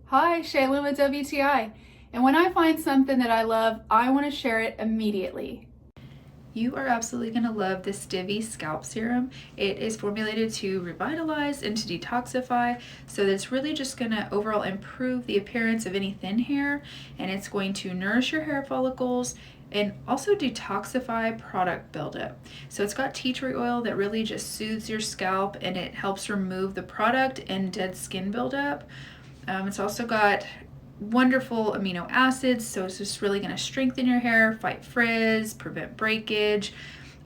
Hi, Shaylin with WTI. And when I find something that I love, I want to share it immediately. You are absolutely going to love this Divi Scalp Serum. It is formulated to revitalize and to detoxify, so that it's really just going to overall improve the appearance of any thin hair, and it's going to nourish your hair follicles and also detoxify product buildup. So it's got tea tree oil that really just soothes your scalp, and it helps remove the product and dead skin buildup. It's also got wonderful amino acids, so it's just really going to strengthen your hair, fight frizz, prevent breakage.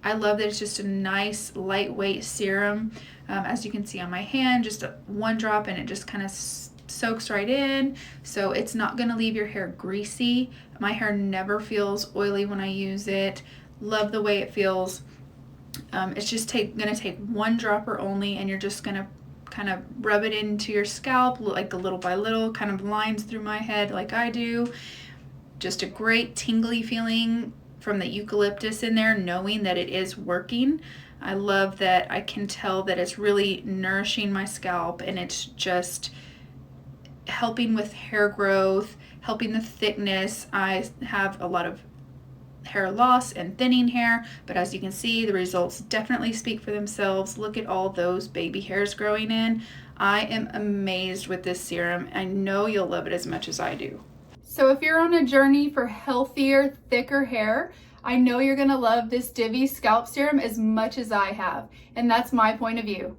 I love that it's just a nice lightweight serum. As you can see on my hand, just one drop and it just kind of soaks right in, so it's not going to leave your hair greasy. My hair never feels oily when I use it. Love the way it feels. It's just going to take one dropper only, and you're just going to kind of rub it into your scalp like a little by little, kind of lines through my head like I do. Just a great tingly feeling from the eucalyptus in there, knowing that it is working. I love that I can tell that it's really nourishing my scalp, and it's just helping with hair growth, helping the thickness. I have a lot of hair loss and thinning hair, but as you can see, the results definitely speak for themselves. Look at all those baby hairs growing in. I am amazed with this serum. I know you'll love it as much as I do. So if you're on a journey for healthier, thicker hair, I know you're gonna love this Divi Scalp Serum as much as I have, and that's my point of view.